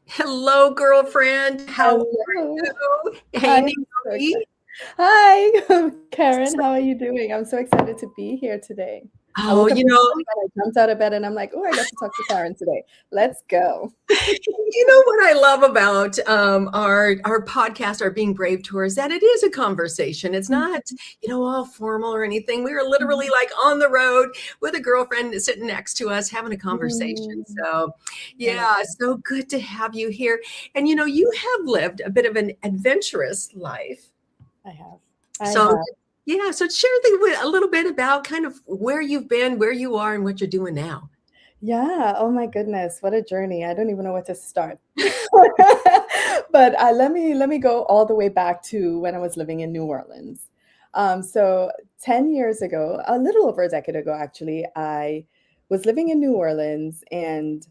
Hello, girlfriend. How are Hello. you? Hey, I'm so Naomi. excited. Hi, Karen. How are you doing? I'm so excited to be here today. I Oh, woke up this morning and I jumped out of bed and I'm like, oh, I get to talk to Karen today. Let's go. what I love about our podcast, our Being Brave tour, is that it is a conversation. It's not, all formal or anything. We are literally like on the road with a girlfriend sitting next to us having a conversation. Mm, So, I love yeah, it. so good to have you here. And you have lived a bit of an adventurous life. I have. I So, have. yeah, so share a little bit about kind of where you've been, where you are, and what you're doing now. Yeah. Oh my goodness. What a journey. I don't even know where to start. But let me go all the way back to when I was living in New Orleans. So 10 years ago, a little over a decade ago, actually, I was living in New Orleans and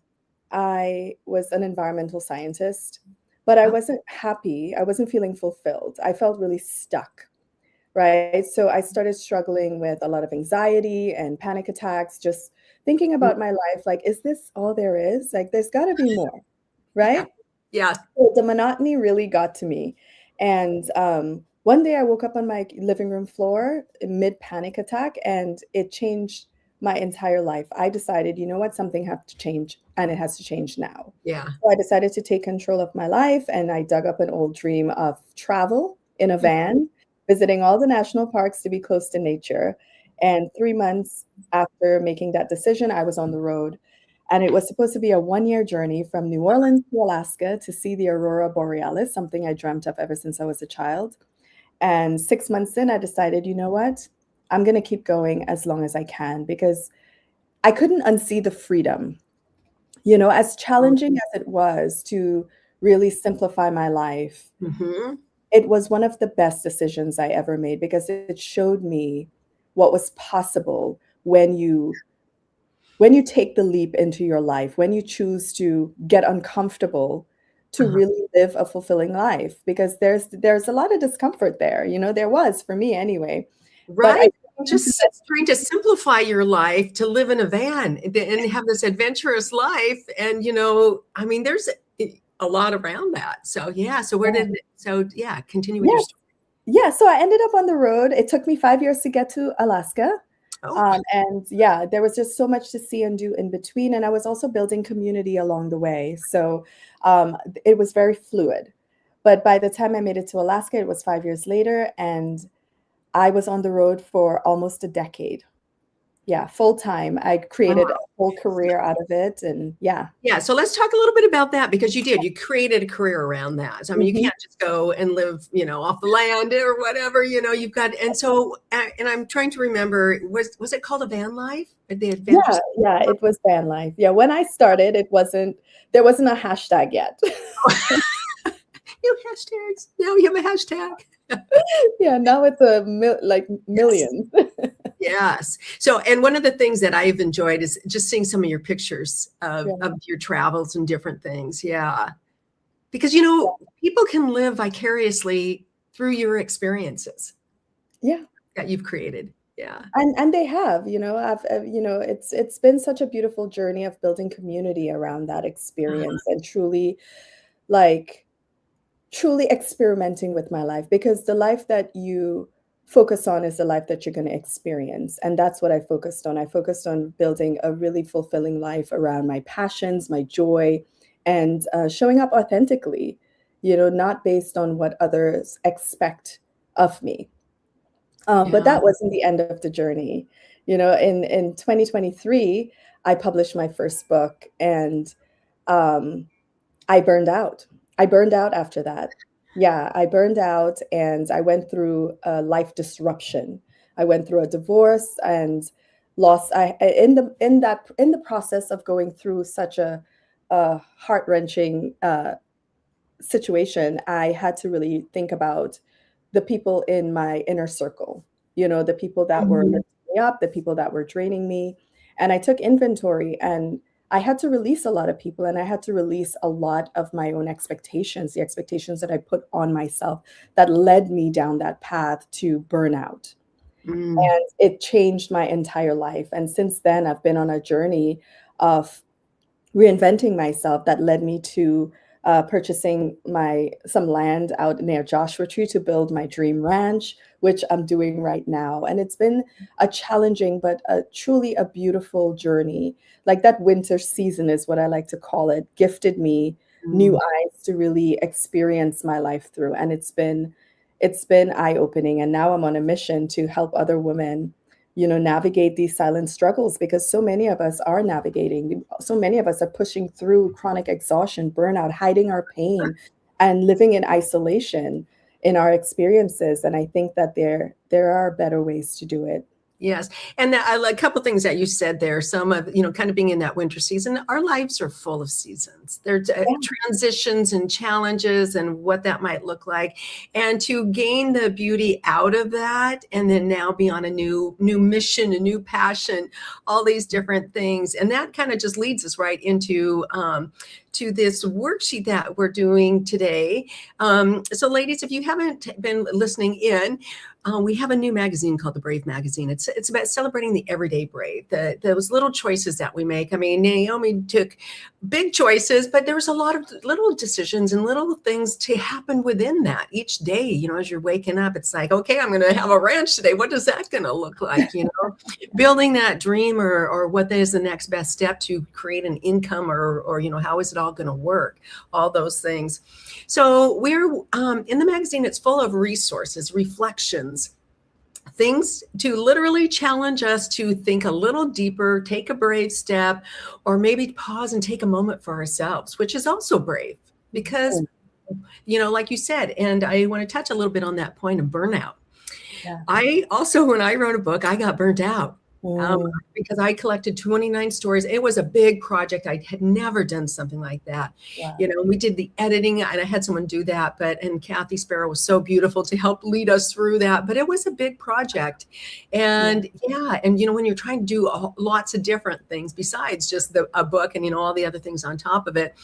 I was an environmental scientist, but I Oh, wasn't happy. I wasn't feeling fulfilled. I felt really stuck, right? So I started struggling with a lot of anxiety and panic attacks, just thinking mm, about my life like, is this all there is? Like, there's got to be more, yeah, right? yeah. So the monotony really got to me. And one day I woke up on my living room floor mid panic attack and it changed my entire life. I decided, you know what, something has to change and it has to change now. Yeah. So I decided to take control of my life and I dug up an old dream of travel in a van, visiting all the national parks to be close to nature. And 3 months after making that decision, I was on the road. And it was supposed to be a 1 year journey from New Orleans to Alaska to see the aurora borealis, something I dreamt of ever since I was a child. And 6 months in, I decided, you know what? I'm going to keep going as long as I can because I couldn't unsee the freedom. As challenging as it was to really simplify my life, Mm-hmm. it was one of the best decisions I ever made because it showed me what was possible when you take the leap into your life, when you choose to get uncomfortable to Uh-huh. really live a fulfilling life, because there's a lot of discomfort there. There was for me anyway. But I Right? came into Just trying to simplify your life to live in a van and have this adventurous life. And, I mean, there's a lot around that. So, yeah. So, continue with your yes, story. yeah. So I ended up on the road. It took me 5 years to get to Alaska. Oh, And yeah, there was just so much to see and do in between. And I was also building community along the way. So it was very fluid. But by the time I made it to Alaska, it was 5 years later. And I was on the road for almost a decade. Yeah, full time. I created a wow. whole career out of it. And yeah. Yeah. So let's talk a little bit about that because you created a career around that. So, I mean, you Mhm. can't just go and live, off the land or whatever, you've got, and I'm trying to remember, was it called a van life? The Yeah, adventures? yeah, it was van life. Yeah, when I started, there wasn't a hashtag yet. You have hashtags. Now you have a hashtag. Yeah, now it's like Yes. millions. Yes. So, and one of the things that I've enjoyed is just seeing some of your pictures of Yeah, your travels and different things. Yeah. Because, yeah, people can live vicariously through your experiences yeah. that you've created. Yeah. And they have, it's been such a beautiful journey of building community around that Uh-huh. experience and like truly experimenting with my life because the life that you focus on is the life that you're going to experience. And that's what I focused on. I focused on building a really fulfilling life around my passions, my joy, and showing up authentically, not based on what others expect of me. But Yeah. that wasn't the end of the journey. In 2023, I published my first book and um, I burned out. I burned out after that. Yeah, I burned out and I went through a life disruption. I went through a divorce and lost in the process of going through such a heart-wrenching situation, I had to really think about the people in my inner circle, the people that were Mhm. lifting me up, the people that were draining me. And I took inventory and I had to release a lot of people and I had to release a lot of my own expectations, the expectations that I put on myself that led me down that path to burnout. Mm. And it changed my entire life. And since then, I've been on a journey of reinventing myself that led me to purchasing some land out near Joshua Tree to build my dream ranch, which I'm doing right now. And it's been a challenging but truly a beautiful journey. Like that winter season is what I like to call it, gifted me new Mm. eyes to really experience my life through. And it's been eye-opening. And now I'm on a mission to help other women, navigate these silent struggles, because so many of us are navigating. So many of us are pushing through chronic exhaustion, burnout, hiding our pain, and living in isolation in our experiences. And I think that there are better ways to do it. Yes. And I like a couple things that you said there. Some of, kind of being in that winter season, our lives are full of seasons. There's Yeah. transitions and challenges and what that might look like. And to gain the beauty out of that and then now be on a new mission, a new passion, all these different things. And that kind of just leads us right into to this worksheet that we're doing today. So ladies, if you haven't been listening in, we have a new magazine called The Brave Magazine. It's about celebrating the everyday brave, those little choices that we make. I mean, Noami took big choices, but there was a lot of little decisions and little things to happen within that each day. As you're waking up, it's like, okay, I'm going to have a ranch today. What is that going to look like? Building that dream or what is the next best step to create an income or how is it all going to work? All those things. So we're in the magazine, it's full of resources, reflections, things to literally challenge us to think a little deeper, take a brave step, or maybe pause and take a moment for ourselves, which is also brave because, like you said, and I want to touch a little bit on that point of burnout. Yeah. I also, when I wrote a book, I got burnt out. Because I collected 29 stories. It was a big project. I had never done something like that. Wow. We did the editing and I had someone do that, and Kathy Sparrow was so beautiful to help lead us through that. But it was a big project. And and when you're trying to do lots of different things besides just a book and all the other things on top of it,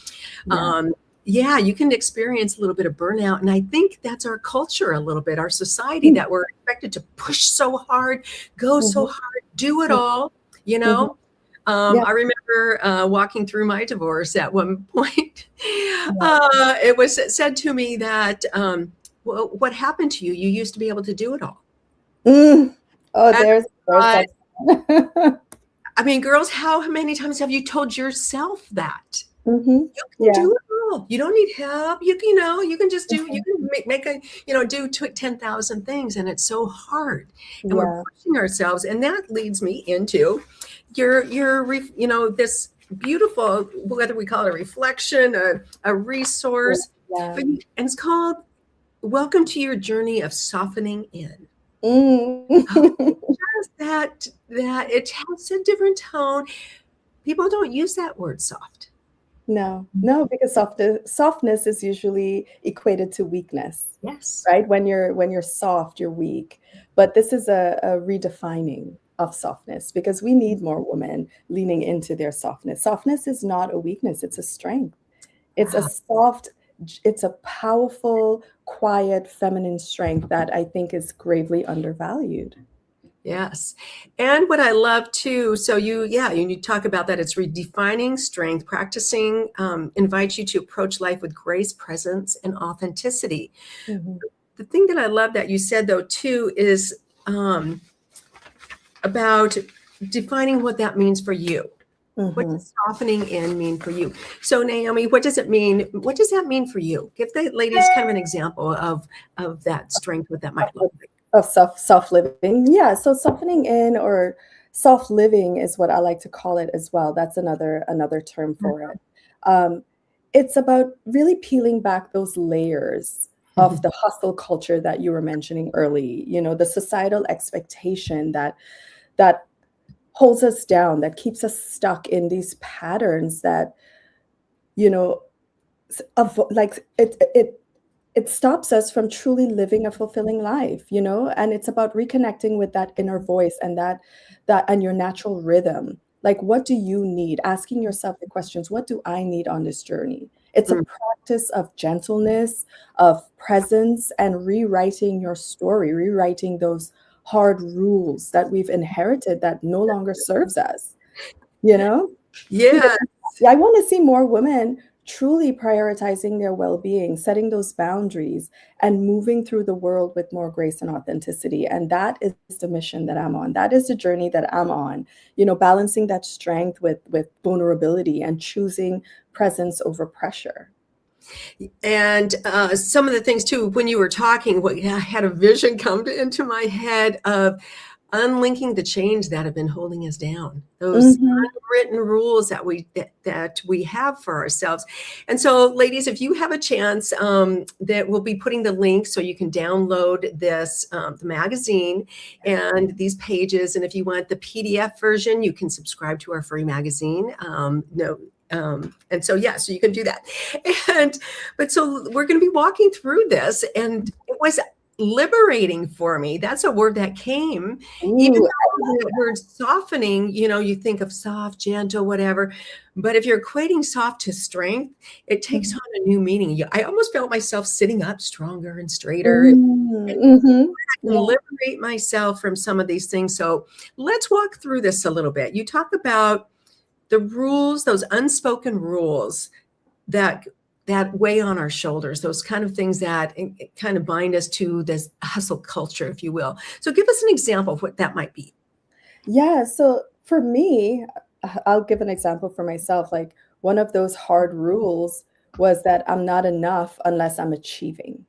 you can experience a little bit of burnout. And I think that's our culture a little bit, our society, that we're expected to push so hard, go so hard, do it all, I remember walking through my divorce at one point. It was said to me that, well, what happened to you? You used to be able to do it all. Oh, there's that. I mean, girls, how many times have you told yourself that? You can do it all. You don't need help. You can just do, you can make do 10,000 things. And it's so hard. And we're pushing ourselves. And that leads me into your this beautiful, whether we call it a reflection, a resource, and it's called Welcome to Your Journey of Softening In. Just that it has a different tone. People don't use that word soft. No, because softness is usually equated to weakness. Yes. Right? When you're soft, you're weak. But this is a redefining of softness, because we need more women leaning into their softness. Softness is not a weakness, it's a strength. It's it's a powerful, quiet, feminine strength that I think is gravely undervalued. Yes. And what I love too, so you talk about that, it's redefining strength, practicing, invites you to approach life with grace, presence, and authenticity. The thing that I love that you said though too is about defining what that means for you. What does softening in mean for you? So Noami, what does it mean? What does that mean for you? Give the ladies kind of an example of that strength, what that might look like. Of soft living. Yeah. So softening in or soft living is what I like to call it as well. That's another term for it. It's about really peeling back those layers of the hustle culture that you were mentioning early, the societal expectation that holds us down, that keeps us stuck in these patterns that, it stops us from truly living a fulfilling life, and it's about reconnecting with that inner voice and that and your natural rhythm. Like, what do you need? Asking yourself the questions, what do I need on this journey? It's a practice of gentleness, of presence, and rewriting your story, rewriting those hard rules that we've inherited that no longer serves us, Yeah. I want to see more women truly prioritizing their well-being, setting those boundaries, and moving through the world with more grace and authenticity. And that is the mission that I'm on. That is the journey that I'm on. Balancing that strength with vulnerability and choosing presence over pressure. And some of the things too, when you were talking, I had a vision come into my head of unlinking the chains that have been holding us down, those Mhm. unwritten rules that we have for ourselves. And so, ladies, if you have a chance, that we'll be putting the link so you can download this the magazine and these pages. And if you want the PDF version, you can subscribe to our free magazine. No. And so, yeah, so you can do that. But so we're going to be walking through this, and it was liberating for me. That's a word that came, even Ooh, though the word softening, you think of soft, gentle, whatever. But if you're equating soft to strength, it takes on a new meaning. I almost felt myself sitting up stronger and straighter, and mhm. Yeah. liberate myself from some of these things. So let's walk through this a little bit. You talk about the rules, those unspoken rules that weigh on our shoulders, those kind of things that kind of bind us to this hustle culture, if you will. So give us an example of what that might be. Yeah, so for me, I'll give an example for myself. Like one of those hard rules was that I'm not enough unless I'm achieving.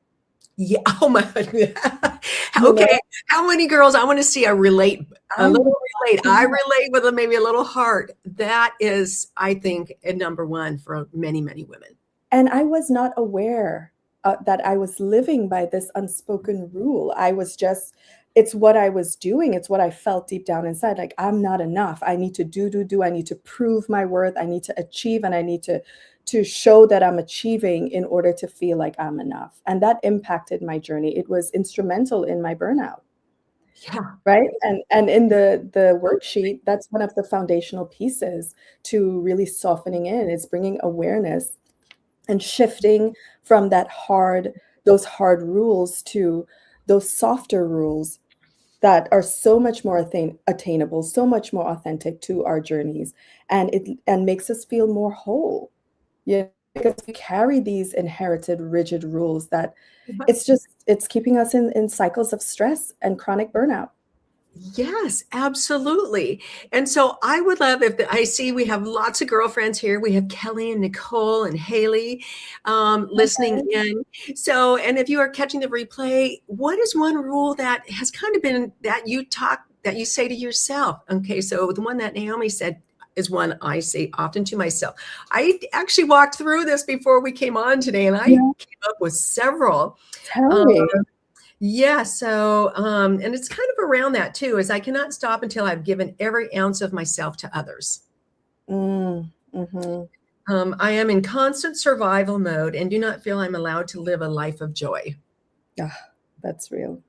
Yeah. Oh my. You know, Okay. How many girls I want to see a I little know. relate. I Yeah. relate with maybe a little heart. That is, I think, a number one for many, many women. And I was not aware that I was living by this unspoken rule. I was just, it's what I was doing. It's what I felt deep down inside. Like, I'm not enough. I need to do. I need to prove my worth. I need to achieve, and I need to show that I'm achieving in order to feel like I'm enough. And that impacted my journey. It was instrumental in my burnout. Yeah. Right. And in the worksheet, that's one of the foundational pieces to really softening in. It's bringing awareness and shifting from those hard rules to those softer rules that are so much more attainable, so much more authentic to our journeys, and makes us feel more whole. Yeah, because we carry these inherited rigid rules that it's keeping us in cycles of stress and chronic burnout. Yes, absolutely. And so I would love if I see we have lots of girlfriends here. We have Kelly and Nicole and Haley listening in. So, and if you are catching the replay, what is one rule that has kind of been that you say to yourself? Okay, so the one that Naomi said is one I say often to myself. I actually walked through this before we came on today, and I Yeah, came up with several. tell Um, me. yeah, so and it's kind of around that too, is I cannot stop until I've given every ounce of myself to others. Mhm. I am in constant survival mode and do not feel I'm allowed to live a life of joy Ah, that's real.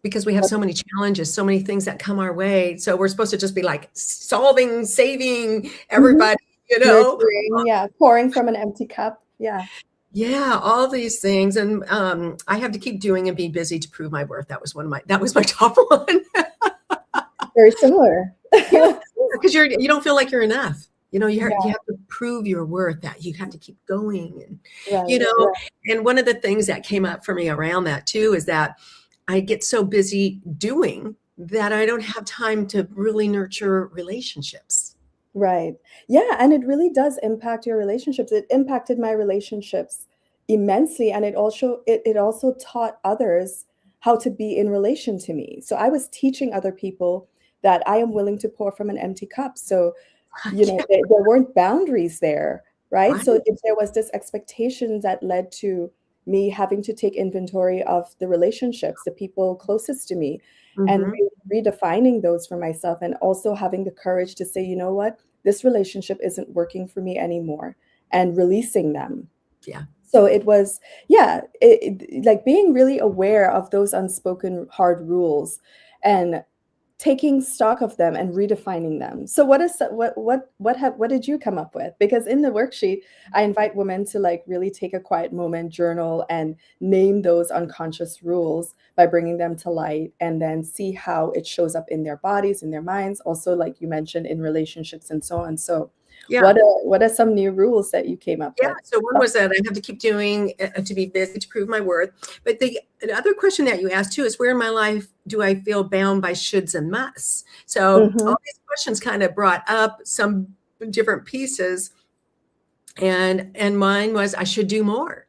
because we have so many challenges, so many things that come our way. So we're supposed to just be like solving, saving Mhm. everybody, you know? Nurturing, yeah, pouring from an empty cup. Yeah, Yeah, all these things. And I have to keep doing and be busy to prove my worth. That was my top one. very similar. Yeah, because you don't feel like you're enough. You Yeah, have to prove your worth, that you have to keep going. And, you right. know, and one of the things that came up for me around that too is that I get so busy doing that I don't have time to really nurture relationships. Right. Yeah, and it really does impact your relationships. It impacted my relationships immensely, and it also taught others how to be in relation to me. So I was teaching other people that I am willing to pour from an empty cup. So, Yeah, there weren't boundaries there, right? right. So if there was this expectation that led to me having to take inventory of the relationships, the people closest to me, and Hmm. redefining those for myself, and also having the courage to say, you know what, this relationship isn't working for me anymore, and releasing them. Yeah. So it was, yeah, like being really aware of those unspoken hard rules and taking stock of them and redefining them. So what did you come up with? Because in the worksheet, I invite women to like really take a quiet moment, journal, and name those unconscious rules by bringing them to light, and then see how it shows up in their bodies, in their minds, also like you mentioned, in relationships and so on. So Yeah. What are some new rules that you came up Yeah. with? So one was that I have to keep doing to be busy to prove my worth. But the other question that you asked too is, where in my life do I feel bound by shoulds and musts? So Mm-hmm. all these questions kind of brought up some different pieces, and mine was I should do more.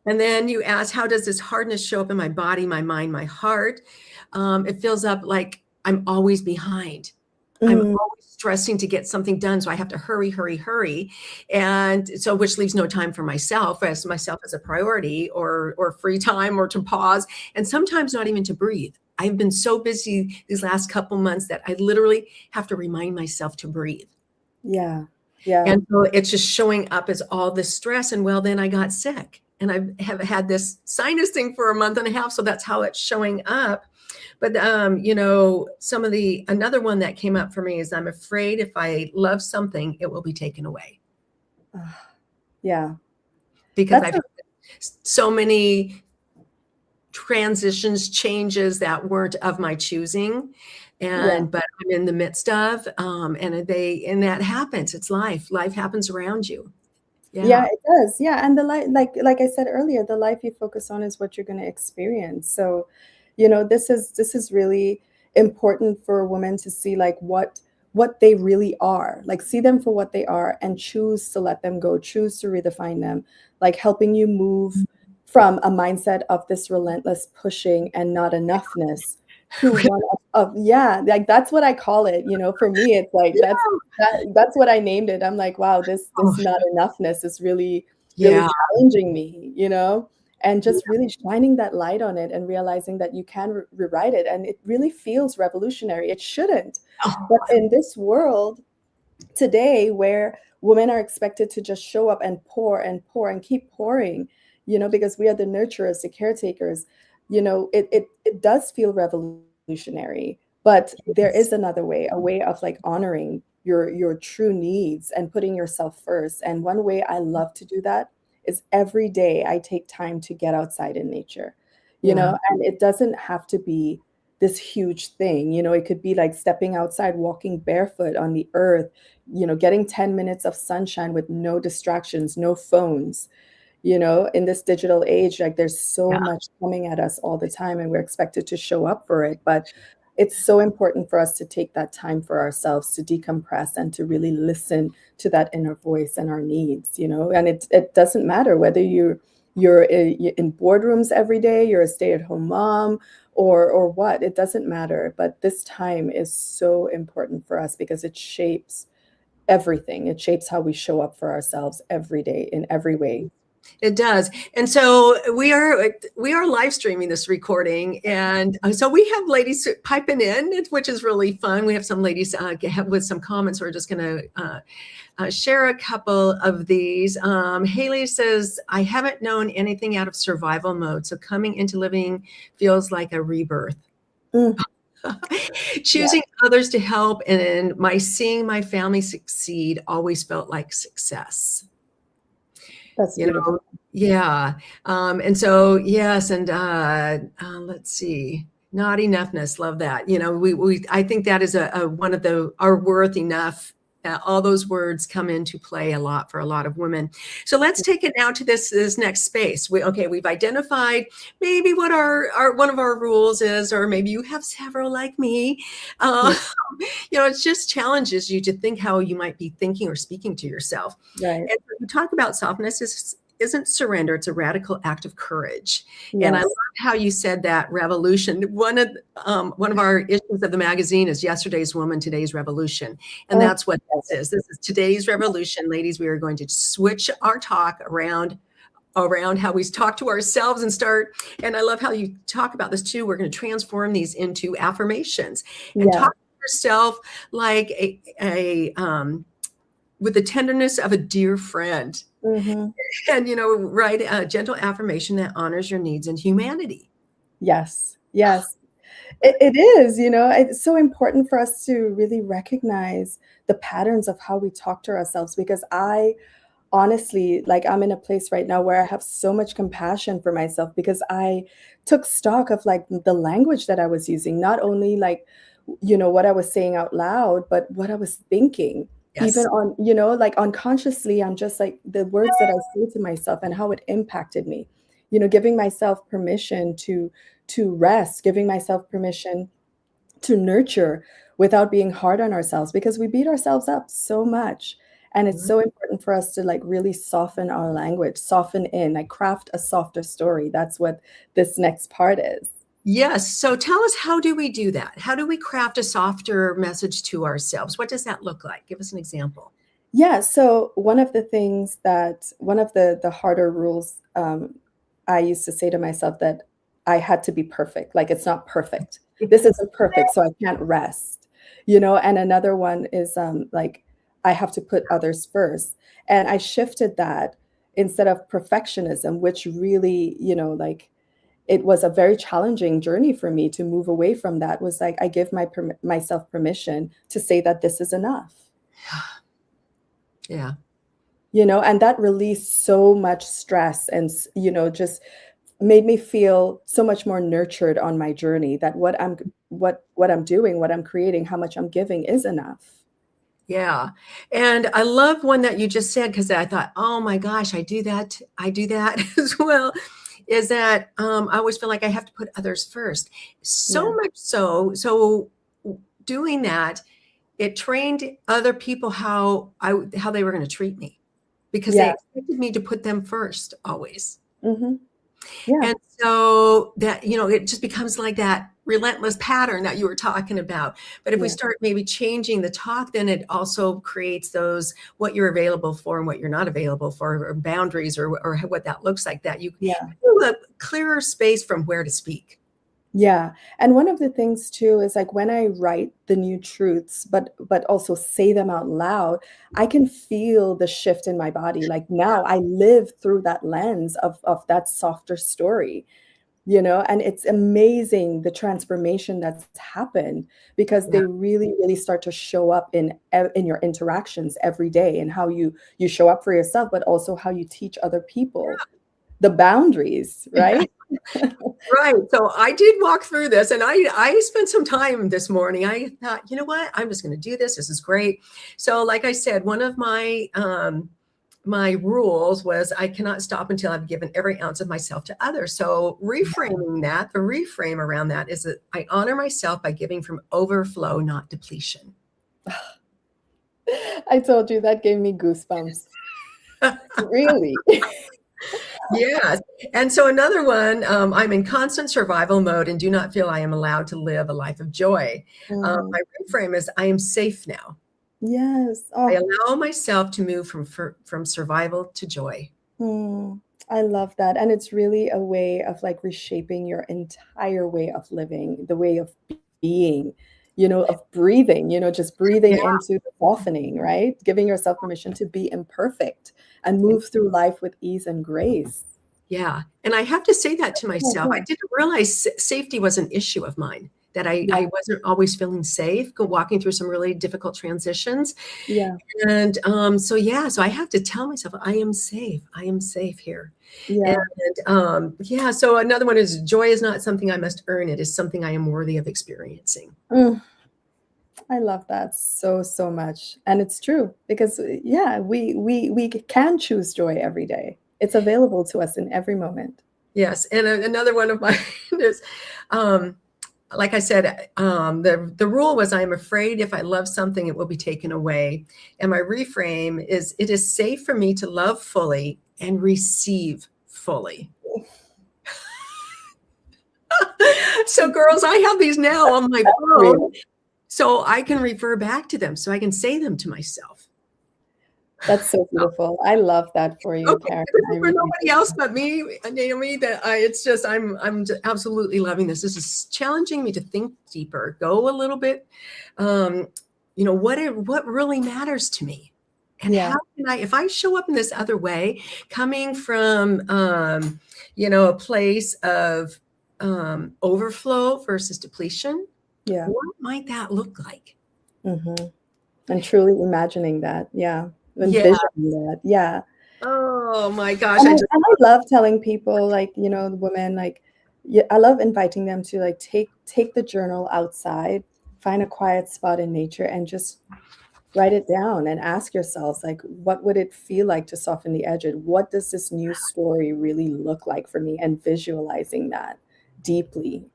And then you asked, how does this hardness show up in my body, my mind, my heart? It feels up like I'm always behind. I'm Mm, always stressing to get something done. So I have to hurry, hurry, hurry. And so, which leaves no time for myself as a priority, or free time, or to pause. And sometimes not even to breathe. I've been so busy these last couple months that I literally have to remind myself to breathe. yeah. Yeah. And so it's just showing up as all this stress. And well, then I got sick and I have had this sinus thing for a month and a half. So that's how it's showing up. But another one that came up for me is I'm afraid if I love something, it will be taken away, Yeah. because That's I've had so many transitions, changes that weren't of my choosing. yeah. But I'm in the midst of, and that happens. It's life. Life happens around you. Yeah, Yeah. it does. Yeah, and the life, like I said earlier, the life you focus on is what you're going to experience. So, this is really important for women to see like what they really are. Like see them for what they are and choose to let them go, choose to redefine them, like helping you move from a mindset of this relentless pushing and not enoughness to one of yeah, like that's what I call it. For me, it's like that's what I named it. I'm like, wow, this Oh, not enoughness is really, really yeah. challenging me, and just really shining that light on it and realizing that you can rewrite it. And it really feels revolutionary. It shouldn't. Oh, But in this world today where women are expected to just show up and pour and keep pouring, because we are the nurturers, the caretakers, it does feel revolutionary. But there yes. is another way, a way of like honoring your true needs and putting yourself first. And one way I love to do that is every day I take time to get outside in nature, Yeah. and it doesn't have to be this huge thing. It could be like stepping outside, walking barefoot on the earth, getting 10 minutes of sunshine with no distractions, no phones. In this digital age, like there's so Yeah. much coming at us all the time and we're expected to show up for it. But it's so important for us to take that time for ourselves to decompress and to really listen to that inner voice and our needs. And it doesn't matter whether you're in boardrooms every day, you're a stay-at-home mom, or what, it doesn't matter. But this time is so important for us because it shapes everything. It shapes how we show up for ourselves every day in every way. It does. And so we are live streaming this recording, and so we have ladies piping in, which is really fun. We have some ladies with some comments. We're just going to share a couple of these. Haley says, I haven't known anything out of survival mode, so coming into living feels like a rebirth. Mm, yeah, Choosing others to help and seeing my family succeed always felt like success. that's You beautiful. know, yeah. And so, yes. And let's see, not enoughness. Love that. I think that is one of our worth enough. All those words come into play a lot for a lot of women. So let's take it now to this next space. We've identified maybe what our one of our rules is, or maybe you have several like me. Uh, Yeah, it just challenges you to think how you might be thinking or speaking to yourself. right. And when you talk about softness, isn't surrender, it's a radical act of courage. And I love Yes. how you said that revolution. One of our issues of the magazine is yesterday's woman, today's revolution. And Oh, that's what yes. this is. This is today's revolution. Ladies, we are going to switch our talk around how we talk to ourselves and I love how you talk about this too. We're going to transform these into affirmations and Yeah. talk to yourself like a with the tenderness of a dear friend. Hmm. And write a gentle affirmation that honors your needs and humanity. Yes. Yes. It is. It's so important for us to really recognize the patterns of how we talk to ourselves, because I honestly, like, I'm in a place right now where I have so much compassion for myself because I took stock of like the language that I was using, not only like, what I was saying out loud, but what I was thinking. Even Yes. on, like unconsciously, I'm just like the words that I say to myself and how it impacted me. Giving myself permission to rest, giving myself permission to nurture without being hard on ourselves, because we beat ourselves up so much. And it's so important for us to like really soften our language, soften in, like craft a softer story. That's what this next part is. Yes. So tell us, how do we do that? How do we craft a softer message to ourselves? What does that look like? Give us an example. Yeah, so one of the harder rules, I used to say to myself that I had to be perfect. Like it's not perfect. This isn't perfect, so I can't rest. And another one is like I have to put others first. And I shifted that instead of perfectionism, which really, like it was a very challenging journey for me to move away from that. Was like I give myself permission to say that this is enough. Yeah. And that released so much stress and, just made me feel so much more nurtured on my journey, that what I'm doing, what I'm creating, how much I'm giving is enough. Yeah. And I love one that you just said, because I thought, oh my gosh, I do that. I do that as well. Is that I always feel like I have to put others first. So Yeah. much so. So doing that, it trained other people how they were going to treat me, because they Yeah. expected me to put them first always. Hmm. Yeah. And so that, it just becomes like that relentless pattern that you were talking about. But if we Yeah. start maybe changing the talk, then it also creates those, what you're available for and what you're not available for, or boundaries, or what that looks like, that you Yeah. have a clearer space from where to speak. Yeah. And one of the things too is like when I write the new truths, but also say them out loud, I can feel the shift in my body. Like now I live through that lens of that softer story, and it's amazing the transformation that's happened, because Yeah. they really, really start to show up in your interactions every day, and how you show up for yourself, but also how you teach other people the boundaries, right? Right. So I did walk through this, and I spent some time this morning. I thought, you know what? I'm just going to do this. This is great. So like I said, one of my rules was I cannot stop until I've given every ounce of myself to others. So reframing that, the reframe around that is that I honor myself by giving from overflow, not depletion. I told you that gave me goosebumps. Really? Yes. And so another one, I'm in constant survival mode and do not feel I am allowed to live a life of joy. Mhm. My reframe is I am safe now. Yes. I Oh, allow myself to move from survival to joy. mm, I love that. And it's really a way of like reshaping your entire way of living, the way of being, of breathing, just breathing Yeah. into the softening, right? Giving yourself permission to be imperfect and move through life with ease and grace. Yeah. And I have to say that to Oh, myself. I yeah. didn't realize safety was an issue of mine, that I Yeah. wasn't always feeling safe, walking through some really difficult transitions. Yeah. And so, yeah, so I have to tell myself, I am safe. I am safe here. And Yeah. yeah, so another one is joy is not something I must earn. It is something I am worthy of experiencing. Mm, I love that so, so much. And it's true because yeah, we can choose joy every day. It's available to us in every moment. Yes. And another one of mine is, um, like I said, the rule was I am afraid if I love something, it will be taken away. And my reframe is it is safe for me to love fully and receive fully. So, girls, I have these now on my phone Really. so I can refer back to them, so I can say them to myself. That's so beautiful. I love that for you, Okay, Karen. this I is for really nobody do. else but me, Naomi. That it's just I'm absolutely loving this. This is challenging me to think deeper, go a little bit. Um, what really matters to me, and Yeah. how can I, if I show up in this other way, coming from a place of overflow versus depletion, Yeah. what might that look like? Mhm. And truly imagining that. Yeah. Yeah. Envisioning that. Yeah. Oh my gosh, And I I just and I love telling people, like, the women, like, yeah, I love inviting them to like take the journal outside, find a quiet spot in nature, and just write it down and ask yourselves, like, what would it feel like to soften the edge? And what does this new story really look like for me? And visualizing that deeply.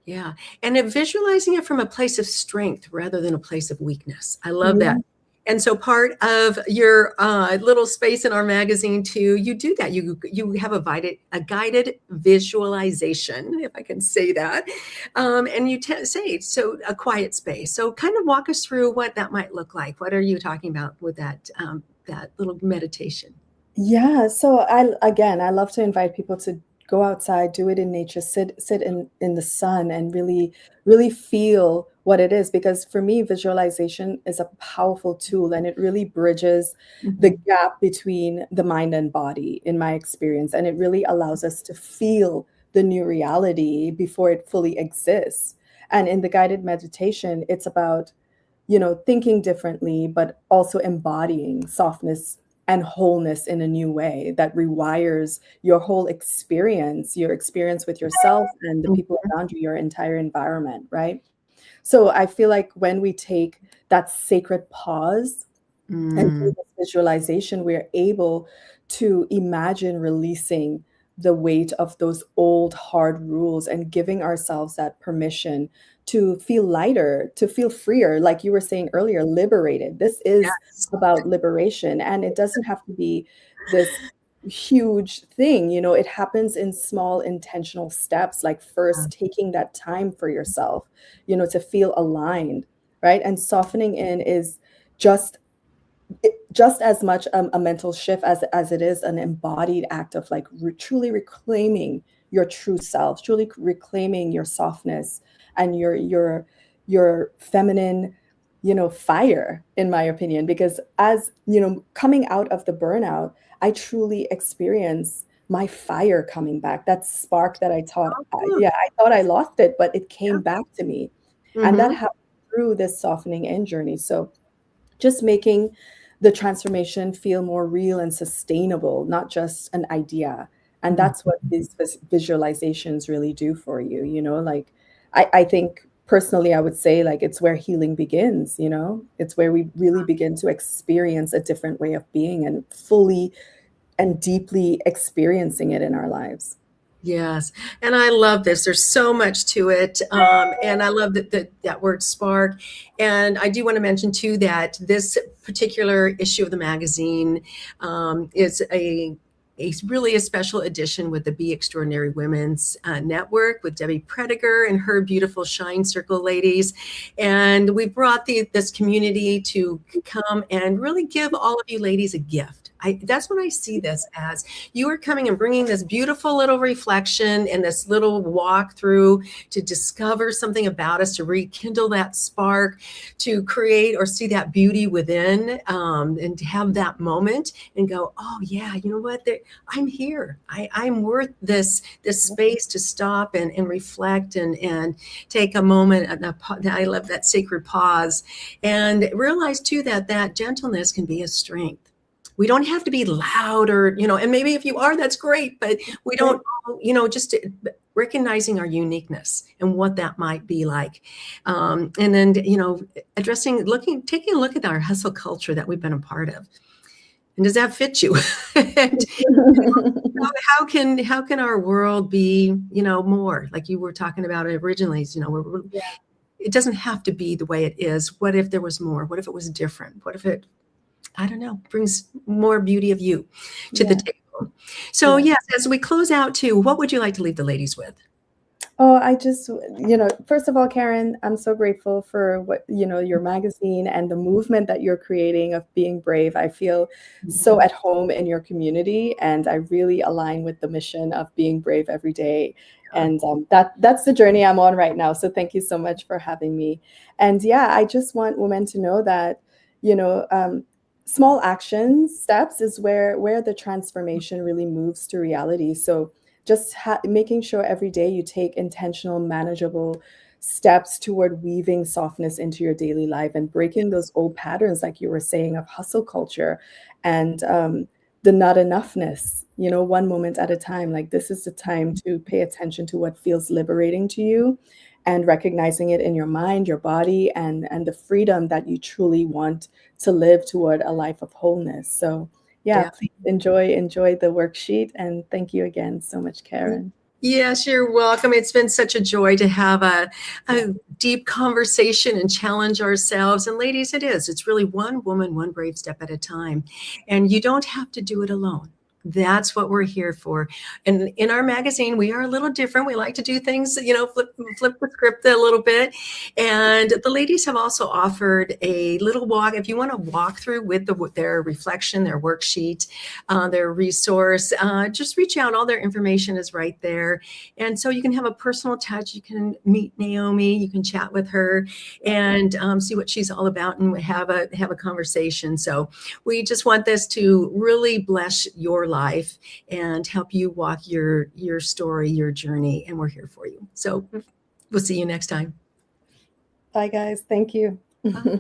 Yeah. And visualizing it from a place of strength rather than a place of weakness. I love that. Yeah. And so part of your little space in our magazine too, you do that. You have a guided visualization, if I can say that, and you say so a quiet space. So kind of walk us through what that might look like. What are you talking about with that little meditation? Yeah, so I love to invite people to go outside, do it in nature, sit in the sun and really feel what it is, because for me visualization is a powerful tool, and it really bridges the Mhm. gap between the mind and body in my experience, and it really allows us to feel the new reality before it fully exists. And in the guided meditation, it's about, thinking differently, but also embodying softness and wholeness in a new way that rewires your whole experience, your experience with yourself and the people Mhm. around you, your entire environment, right? So I feel like when we take that sacred pause and Mm. through this visualization, we're able to imagine releasing the weight of those old hard rules and giving ourselves that permission to feel lighter, to feel freer. Like you were saying earlier, liberated. This is Yes. about liberation, and it doesn't have to be this huge thing. It happens in small intentional steps, like first taking that time for yourself, to feel aligned, right? And softening in is just just as much a mental shift as it is an embodied act of like truly reclaiming your true self, truly reclaiming your softness and your feminine, fire, in my opinion. Because as coming out of the burnout, I truly experience my fire coming back. That spark that I thought, Oh, yeah, I thought I lost it, but it yeah. came back to me, and that Mhm. happened through this softening in journey. So just making the transformation feel more real and sustainable, not just an idea. And Mhm. that's what these visualizations really do for you, like I think personally, I would say like it's where healing begins, it's where we really begin to experience a different way of being and fully and deeply experiencing it in our lives. Yes, and I love this. There's so much to it, and I love that word spark. And I do want to mention too that this particular issue of the magazine is a really a special edition with the Be Extraordinary Women's Network with Debbie Prediger and her beautiful Shine Circle ladies. And we brought this community to come and really give all of you ladies a gift. That's what I see this as. You are coming and bringing this beautiful little reflection and this little walk through to discover something about us, to rekindle that spark, to create or see that beauty within, and to have that moment and go, oh yeah, you know what? I'm here. I'm worth this space to stop and reflect and take a moment. I love that sacred pause, and realize too that gentleness can be a strength. We don't have to be loud or, and maybe if you are, that's great, but we Right. don't, just recognizing our uniqueness and what that might be like. And then, taking a look at our hustle culture that we've been a part of. And does that fit you? And how can our world be, more like you were talking about originally, Yeah. it doesn't have to be the way it is. What if there was more? What if it was different? What if it, I don't know, brings more beauty of you to the Yeah. table? So, Yeah. yes, as we close out, too, what would you like to leave the ladies with? Oh, I just, first of all, Karen, I'm so grateful for what, your magazine and the movement that you're creating of being brave. I feel so at home in your community, and I really align with the mission of being brave every day. And that's the journey I'm on right now. So thank you so much for having me. And yeah, I just want women to know that, you know, um, small actions, steps is where the transformation really moves to reality. So just making sure every day you take intentional, manageable steps toward weaving softness into your daily life and breaking those old patterns, like you were saying, of hustle culture and the not enoughness, one moment at a time. Like this is the time to pay attention to what feels liberating to you and recognizing it in your mind, your body, and the freedom that you truly want to live toward a life of wholeness. So yeah, Yeah. please enjoy the worksheet, and thank you again so much, Karen. Yes, you're welcome. It's been such a joy to have a deep conversation and challenge ourselves. And ladies, it is. It's really one woman, one brave step at a time. And you don't have to do it alone. That's what we're here for. And in our magazine, we are a little different. We like to do things, flip the script a little bit. And the ladies have also offered a little walk. If you want to walk through with their reflection, their worksheet, their resource, just reach out. All their information is right there. And so you can have a personal touch. You can meet Noami. You can chat with her and see what she's all about and have a conversation. So we just want this to really bless your life and help you walk your story, your journey. And we're here for you. So we'll see you next time. Bye, guys. Thank you. Bye.